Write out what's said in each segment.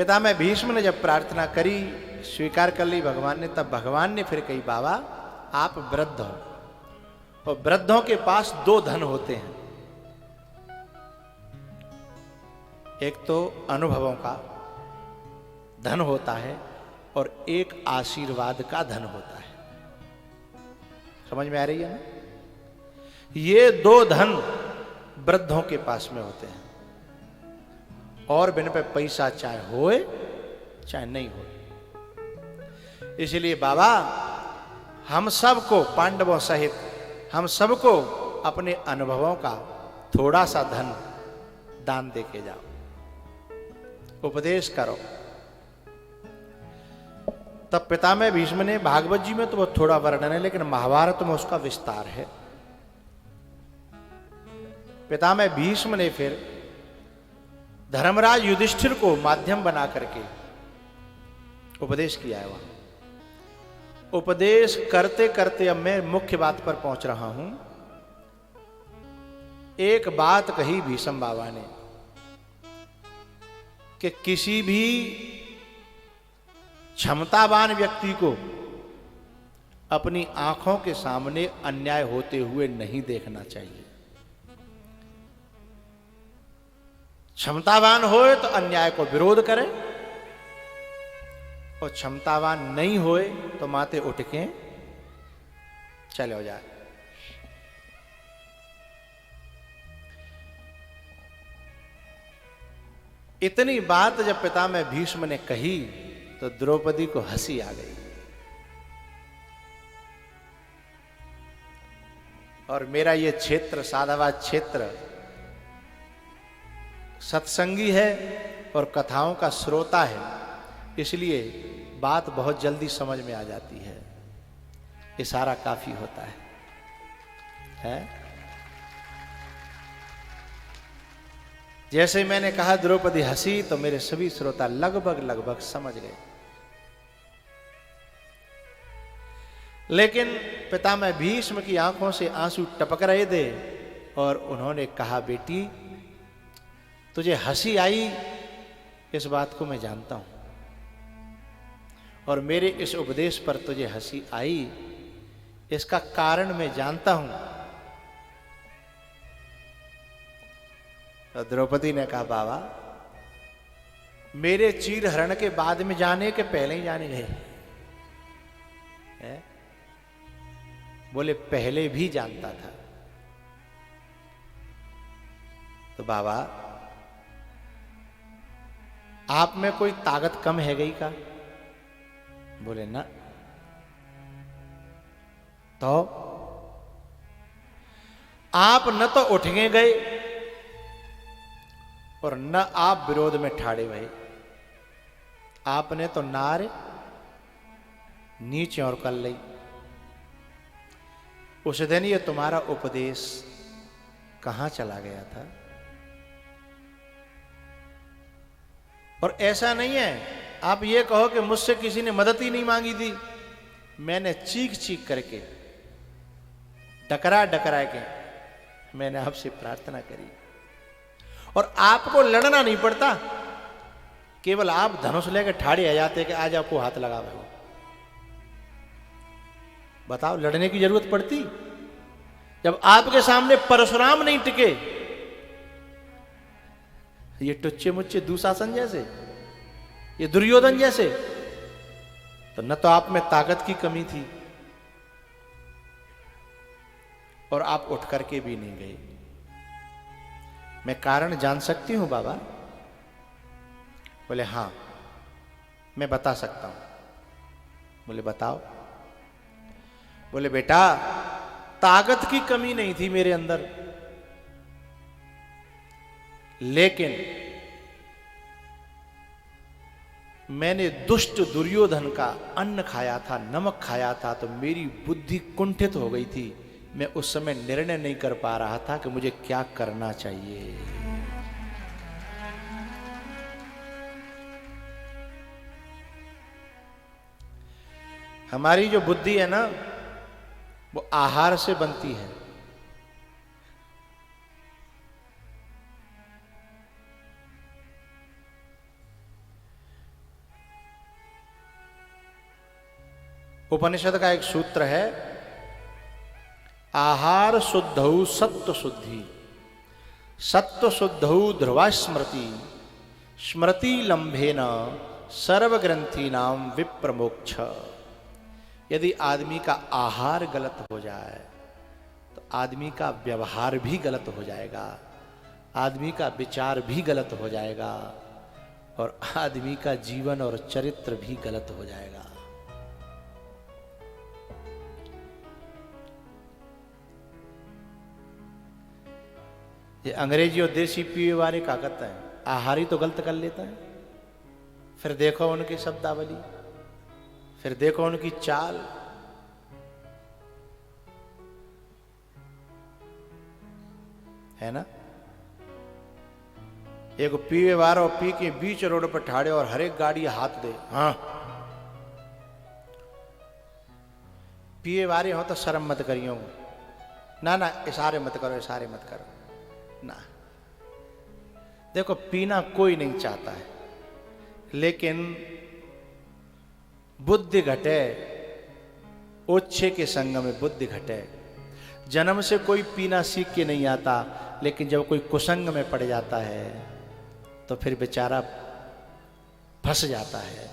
पितामह भीष्म ने जब प्रार्थना करी, स्वीकार कर ली भगवान ने, तब भगवान ने फिर कही, बाबा आप वृद्ध हो और वृद्धों के पास दो धन होते हैं, एक तो अनुभवों का धन होता है और एक आशीर्वाद का धन होता है। समझ में आ रही है ना? ये दो धन वृद्धों के पास में होते हैं और बिन पे पैसा चाहे होए चाहे नहीं होए। इसलिए बाबा हम सबको, पांडवों सहित हम सबको अपने अनुभवों का थोड़ा सा धन दान दे के जाओ, उपदेश करो। तब पितामह भीष्म ने, भागवत जी में तो बहुत थोड़ा वर्णन है लेकिन महाभारत में उसका विस्तार है। पितामह भीष्म ने फिर धर्मराज युधिष्ठिर को माध्यम बना करके उपदेश किया है। वहां उपदेश करते करते अब मैं मुख्य बात पर पहुंच रहा हूं। एक बात कही भीष्म बाबा ने कि किसी भी क्षमतावान व्यक्ति को अपनी आंखों के सामने अन्याय होते हुए नहीं देखना चाहिए। क्षमतावान होए तो अन्याय को विरोध करे और क्षमतावान नहीं होए तो माथे उठ के चले हो जाए। इतनी बात जब पितामह भीष्म ने कही तो द्रौपदी को हंसी आ गई और मेरा ये क्षेत्र, साधावाद क्षेत्र, सत्संगी है और कथाओं का श्रोता है, इसलिए बात बहुत जल्दी समझ में आ जाती है। इशारा काफी होता है? जैसे मैंने कहा द्रौपदी हंसी तो मेरे सभी श्रोता लगभग समझ गए। लेकिन पितामह भीष्म की आंखों से आंसू टपक रहे थे और उन्होंने कहा, बेटी तुझे हंसी आई इस बात को मैं जानता हूं और मेरे इस उपदेश पर तुझे हंसी आई इसका कारण मैं जानता हूं। तो द्रौपदी ने कहा, बाबा मेरे चीर हरण के बाद में जाने के पहले ही जाने गए? बोले पहले भी जानता था। तो बाबा आप में कोई ताकत कम है गई का? बोले ना। तो आप न तो उठने गए और न आप विरोध में ठाड़े भये। आपने तो नार नीचे और कर ली। उस दिन ये तुम्हारा उपदेश कहां चला गया था? और ऐसा नहीं है आप ये कहो कि मुझसे किसी ने मदद ही नहीं मांगी थी। मैंने चीख चीख करके, डकरा डकरा के मैंने आपसे प्रार्थना करी और आपको लड़ना नहीं पड़ता, केवल आप धनुष लेकर ठाड़े आ जाते कि आज आपको हाथ लगा हुआ। बताओ लड़ने की जरूरत पड़ती? जब आपके सामने परशुराम नहीं टिके, ये टुच्चे मुच्चे दुशासन जैसे, ये दुर्योधन जैसे, तो न तो आप में ताकत की कमी थी और आप उठ करके भी नहीं गए। मैं कारण जान सकती हूं बाबा? बोले हां मैं बता सकता हूं। बोले बताओ। बोले बेटा ताकत की कमी नहीं थी मेरे अंदर, लेकिन मैंने दुष्ट दुर्योधन का अन्न खाया था, नमक खाया था, तो मेरी बुद्धि कुंठित हो गई थी। मैं उस समय निर्णय नहीं कर पा रहा था कि मुझे क्या करना चाहिए। हमारी जो बुद्धि है ना वो आहार से बनती है। उपनिषद का एक सूत्र है, आहार शुद्धौ सत्व शुद्धि, सत्व शुद्धौ ध्रुवा स्मृति, स्मृति लंभेन सर्वग्रंथि नाम विप्रमोक्ष। यदि आदमी का आहार गलत हो जाए तो आदमी का व्यवहार भी गलत हो जाएगा, आदमी का विचार भी गलत हो जाएगा और आदमी का जीवन और चरित्र भी गलत हो जाएगा। ये अंग्रेजी और देसी पीए वाले क्या करता है, आहार ही तो गलत कर लेता है। फिर देखो उनकी शब्दावली, फिर देखो उनकी चाल। है ना, एक पीवे वारो पी के बीच रोड पर ठाड़े और हर एक गाड़ी हाथ दे। हाँ, पिए वारे हो तो शर्म मत करियो, ना ना इशारे मत करो, इशारे मत करो ना। देखो पीना कोई नहीं चाहता है, लेकिन बुद्धि घटे, ओछे के संग में बुद्धि घटे। जन्म से कोई पीना सीख के नहीं आता, लेकिन जब कोई कुसंग में पड़ जाता है तो फिर बेचारा फंस जाता है।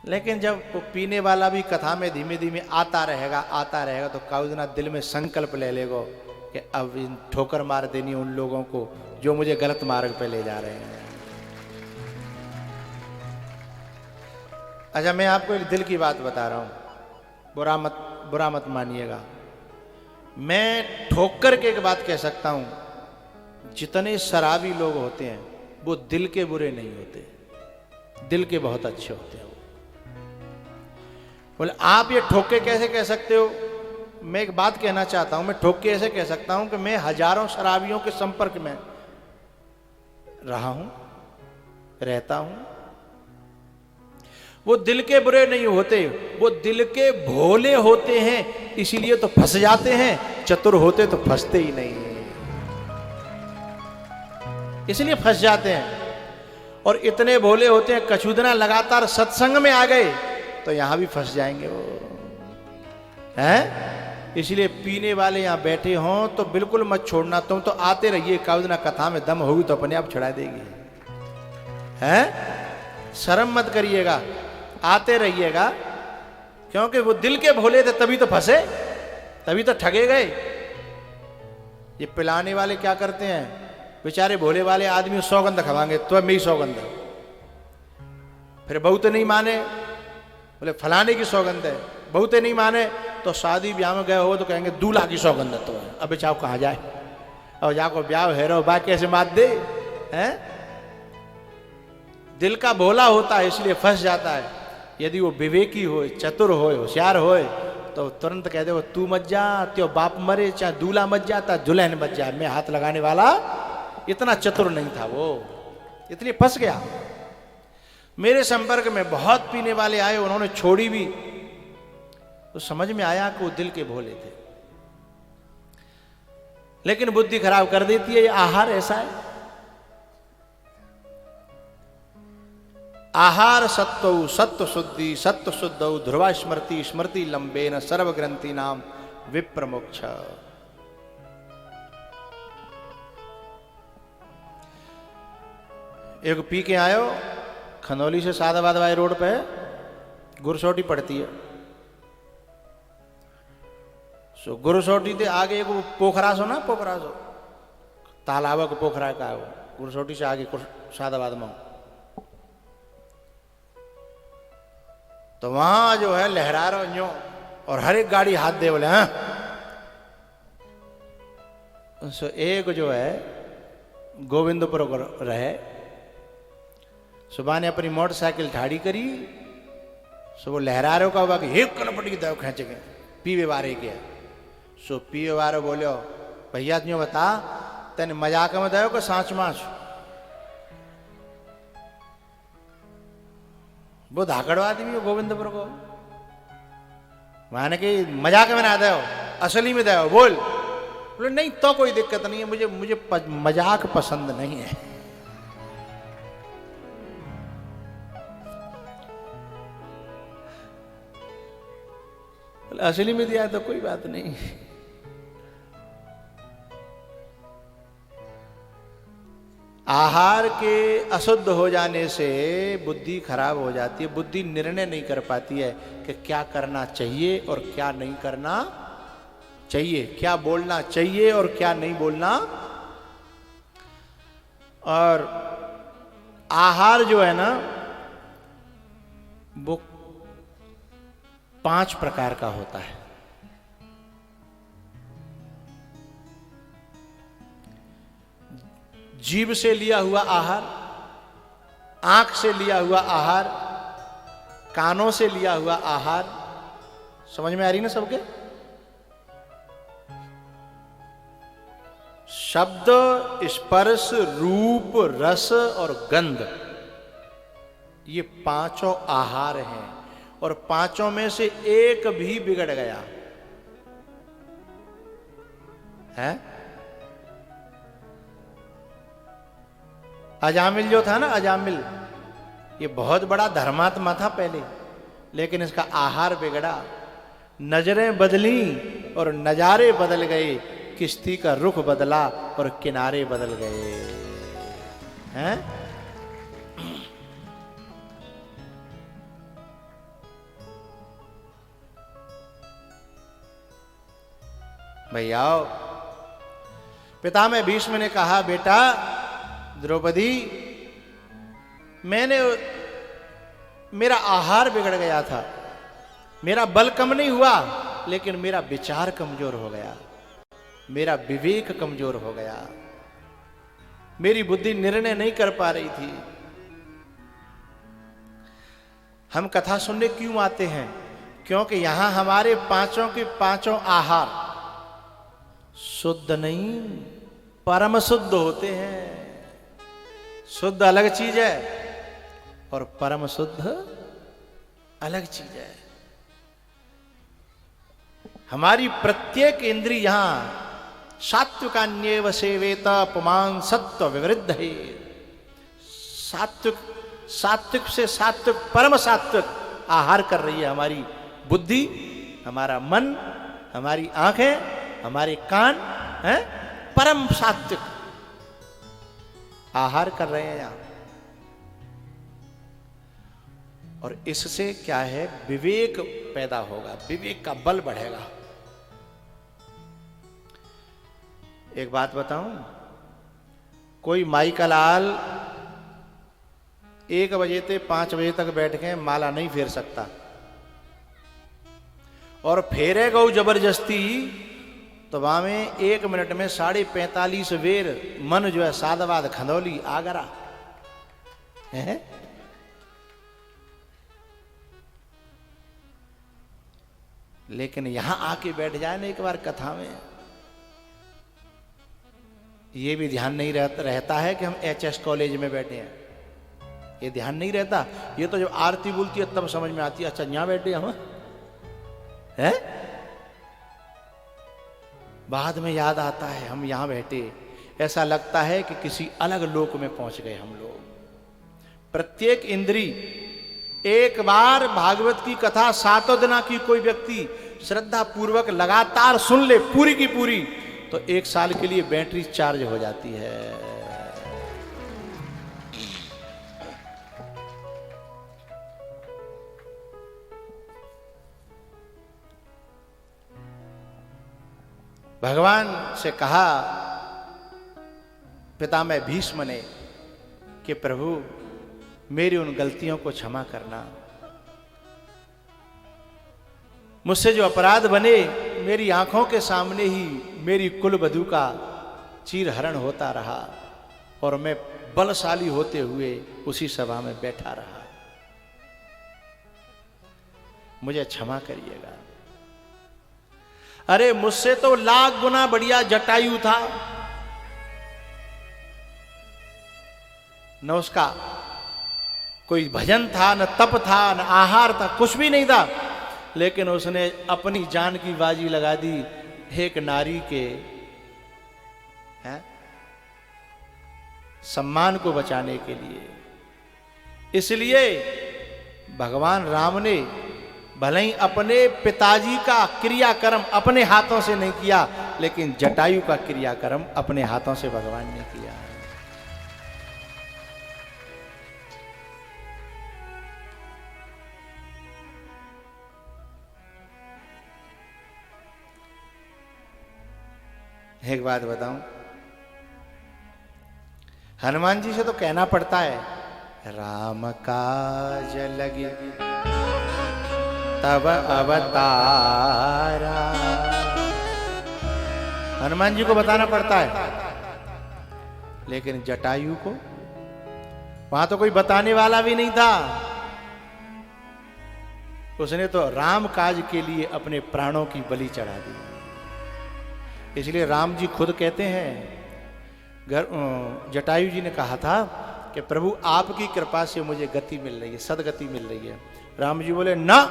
लेकिन जब वो पीने वाला भी कथा में धीमे धीमे आता रहेगा तो काउजना दिल में संकल्प ले लेगो कि अब इन ठोकर मार देनी उन लोगों को जो मुझे गलत मार्ग पे ले जा रहे हैं। अच्छा, मैं आपको एक दिल की बात बता रहा हूं, बुरा मत मानिएगा। मैं ठोकर के एक बात कह सकता हूं, जितने शराबी लोग होते हैं वो दिल के बुरे नहीं होते, दिल के बहुत अच्छे होते हैं। बोले आप ये ठोक के कैसे कह सकते हो? मैं एक बात कहना चाहता हूं, मैं ठोक के ऐसे कह सकता हूं कि मैं हजारों शराबियों के संपर्क में रहा हूं, रहता हूं। वो दिल के बुरे नहीं होते, वो दिल के भोले होते हैं, इसीलिए तो फंस जाते हैं। चतुर होते तो फंसते ही नहीं, इसलिए फंस जाते हैं। और इतने भोले होते हैं, कछुदना लगातार सत्संग में आ गए तो यहां भी फंस जाएंगे वो, हैं? इसलिए पीने वाले यहां बैठे हों तो बिल्कुल मत छोड़ना, तुम तो आते रहिए, काउदना कथा में दम होगी तो अपने आप छुड़ा देगी, हैं? शर्म मत करिएगा, आते रहिएगा, क्योंकि वो दिल के भोले थे तभी तो फंसे, तभी तो ठगे गए। ये पिलाने वाले क्या करते हैं, बेचारे भोले वाले आदमी सौगंध खवाएंगे, तो मेरी सौगंध है। फिर बहुत नहीं माने, बोले फलाने की सौगंध है, बहुत नहीं माने तो शादी ब्याह में गए हो तो कहेंगे दूल्हा की सौगंध तो है। अब बेचाओ कहाँ जाए, और जाको ब्याह हेरो बा कैसे मात दे, हैं? दिल का भोला होता है इसलिए फंस जाता है। यदि वो विवेकी हो, चतुर हो, होशियार हो तो तुरंत कह दे, तू मत जा, त्यो बाप मरे, चाहे दूल्हा मत जाता, दुल्हन मत जा। मैं हाथ लगाने वाला इतना चतुर नहीं था वो, इसलिए फंस गया। मेरे संपर्क में बहुत पीने वाले आए, उन्होंने छोड़ी भी तो समझ में आया कि वो दिल के भोले थे, लेकिन बुद्धि खराब कर देती है। ये आहार ऐसा है। आहार सत्व सत्व शुद्धि, सत्व शुद्धौ ध्रुवा स्मृति, स्मृति लंबेन सर्वग्रंथि नाम विप्रमोक्ष। एक पी के आयो, खनौली से सादाबाद वाले रोड पे गुरसोटी पड़ती है, सो गुरसोटी से आगे एक पोखरा सो ना, पोखरा सो तालाब को पोखरा का है वो, गुरसोटी से आगे सादाबाद में। तो वहां जो है लहरा रहा जो, और हर एक गाड़ी हाथ दे, बोले हाँ। सो एक जो है गोविंदपुर रहे, सुबह ने अपनी मोटरसाइकिल ठाड़ी करी, सो वो लहरा रहे का बाकी एक कलपटी दो खेच के पीवे वारे के। सो पीवे वारे बोलो, भैया जो बता तेने मजाक में दो को सांच माच? वो धाकड़वा आदमी हो गोविंदपुर को, माने कि मजाक में ना दो, असली में दो बोल। बोले नहीं तो कोई दिक्कत नहीं है, मुझे मजाक पसंद नहीं है। असली में दिया तो कोई बात नहीं। आहार के अशुद्ध हो जाने से बुद्धि खराब हो जाती है। बुद्धि निर्णय नहीं कर पाती है कि क्या करना चाहिए और क्या नहीं करना चाहिए, क्या बोलना चाहिए और क्या नहीं बोलना। और आहार जो है ना वो 5 प्रकार का होता है। जीभ से लिया हुआ आहार, आंख से लिया हुआ आहार, कानों से लिया हुआ आहार। समझ में आ रही ना सबके? शब्द, स्पर्श, रूप, रस और गंध, ये 5 आहार हैं। और 5 में से एक भी बिगड़ गया है। अजामिल जो था ना, अजामिल, ये बहुत बड़ा धर्मात्मा था पहले, लेकिन इसका आहार बिगड़ा। नजरें बदली और नजारे बदल गए, किश्ती का रुख बदला और किनारे बदल गए हैं। भैया पितामह भीष्म ने कहा, बेटा द्रौपदी, मेरा आहार बिगड़ गया था, मेरा बल कम नहीं हुआ, लेकिन मेरा विचार कमजोर हो गया, मेरा विवेक कमजोर हो गया, मेरी बुद्धि निर्णय नहीं कर पा रही थी। हम कथा सुनने क्यों आते हैं? क्योंकि यहां हमारे 5 के 5 आहार शुद्ध नहीं, परम शुद्ध होते हैं। शुद्ध अलग चीज है और परम शुद्ध अलग चीज है। हमारी प्रत्येक इंद्रिय यहां सात्विकान्येव सेवेत पुमान सत्व विवृद्ध है। सात्विक से सात्विक, परम सात्विक आहार कर रही है हमारी बुद्धि, हमारा मन, हमारी आंखें, हमारे कान हैं, परम सात्विक आहार कर रहे हैं यहां। और इससे क्या है, विवेक पैदा होगा, विवेक का बल बढ़ेगा। एक बात बताऊं, कोई माई का लाल 1 बजे से 5 बजे तक बैठ के माला नहीं फेर सकता, और फेरेगा जबरदस्ती तो वहां में 1 मिनट में 45.5 बेर मन जो है साधवाद, खंदौली, आगरा है। लेकिन यहां आके बैठ जाए ना एक बार कथा में, ये भी ध्यान नहीं रहता है कि हम HS कॉलेज में बैठे हैं, ये ध्यान नहीं रहता। ये तो जब आरती बोलती है तब समझ में आती है, अच्छा यहां बैठे हम हैं। बाद में याद आता है हम यहां बैठे, ऐसा लगता है कि किसी अलग लोक में पहुंच गए हम लोग। प्रत्येक इंद्री एक बार भागवत की कथा 7 दिना की कोई व्यक्ति श्रद्धा पूर्वक लगातार सुन ले पूरी की पूरी, तो 1 साल के लिए बैटरी चार्ज हो जाती है। भगवान से कहा पितामह भीष्म ने कि प्रभु मेरी उन गलतियों को क्षमा करना, मुझसे जो अपराध बने, मेरी आंखों के सामने ही मेरी कुलवधू का चीरहरण होता रहा और मैं बलशाली होते हुए उसी सभा में बैठा रहा, मुझे क्षमा करिएगा। अरे मुझसे तो लाख गुना बढ़िया जटायु था, न उसका कोई भजन था, न तप था, न आहार था, कुछ भी नहीं था, लेकिन उसने अपनी जान की बाजी लगा दी एक नारी के सम्मान को बचाने के लिए। इसलिए भगवान राम ने भले ही अपने पिताजी का क्रियाकर्म अपने हाथों से नहीं किया, लेकिन जटायु का क्रियाकर्म अपने हाथों से भगवान ने किया। एक बात बताऊं, हनुमान जी से तो कहना पड़ता है राम काज लगे तब अवतारा, हनुमान जी को बताना पड़ता है, लेकिन जटायु को वहां तो कोई बताने वाला भी नहीं था। उसने तो राम काज के लिए अपने प्राणों की बलि चढ़ा दी। इसलिए राम जी खुद कहते हैं, जटायु जी ने कहा था कि प्रभु आपकी कृपा से मुझे गति मिल रही है, सदगति मिल रही है। राम जी बोले ना,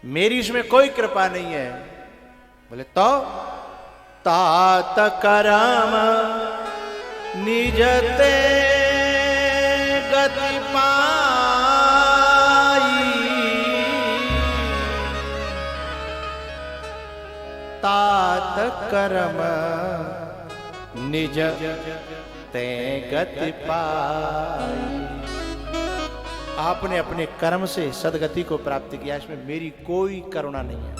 मेरी इसमें कोई कृपा नहीं है। बोले तो तात करम निजते गति पाई, तात करम निज ते गति पाई। आपने अपने कर्म से सदगति को प्राप्त किया, इसमें मेरी कोई करुणा नहीं है।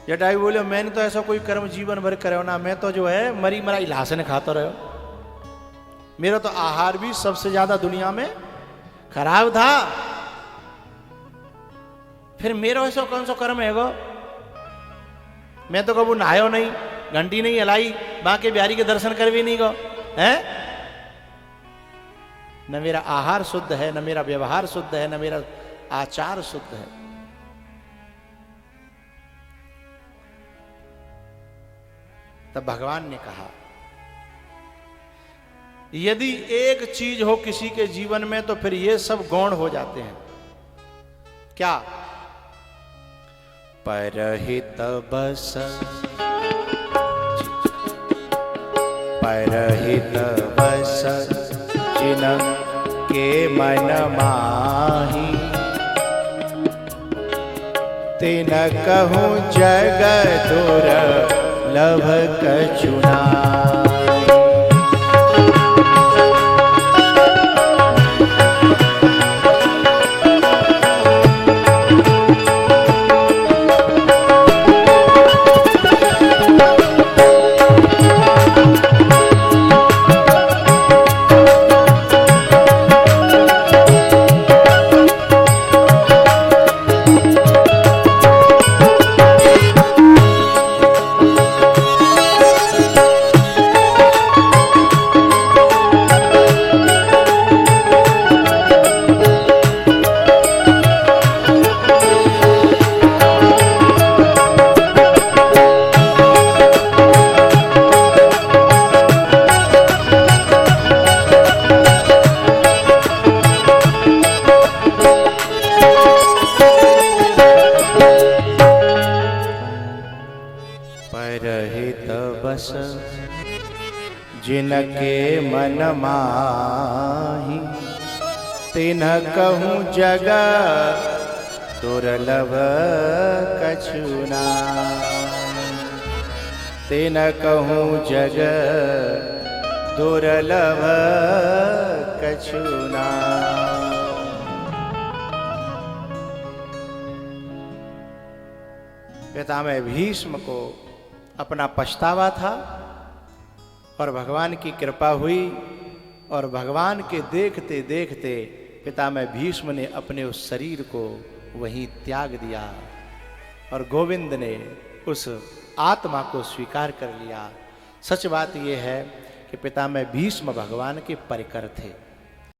जटायु बोले मैंने तो ऐसा कोई कर्म जीवन भर करे ना, मैं तो जो है मरी मराई लाशन खाता रहो। मेरा तो आहार भी सबसे ज्यादा दुनिया में खराब था, फिर मेरा ऐसा कौन सा कर्म है गो? मैं तो कबू नहायो नहीं, घंटी नहीं हिलाई, बांके बिहारी के दर्शन कर भी नहीं गो है। न मेरा आहार शुद्ध है, न मेरा व्यवहार शुद्ध है, न मेरा आचार शुद्ध है। तब भगवान ने कहा यदि एक चीज हो किसी के जीवन में तो फिर ये सब गौण हो जाते हैं। क्या? परहित बस, परहित बस जिन के मन माही, तिन कहूँ जग दुर्लभ कछु नाहि। जिनके मन माही, तिन कहूँ जग दुर्लभ कछु नाहि। तिन कहूँ जग दुर्लभ कछु नाहि। पितामह भीष्म को अपना पछतावा था और भगवान की कृपा हुई, और भगवान के देखते देखते पितामह भीष्म ने अपने उस शरीर को वहीं त्याग दिया और गोविंद ने उस आत्मा को स्वीकार कर लिया। सच बात यह है कि पितामह भीष्म भगवान के परिकर थे।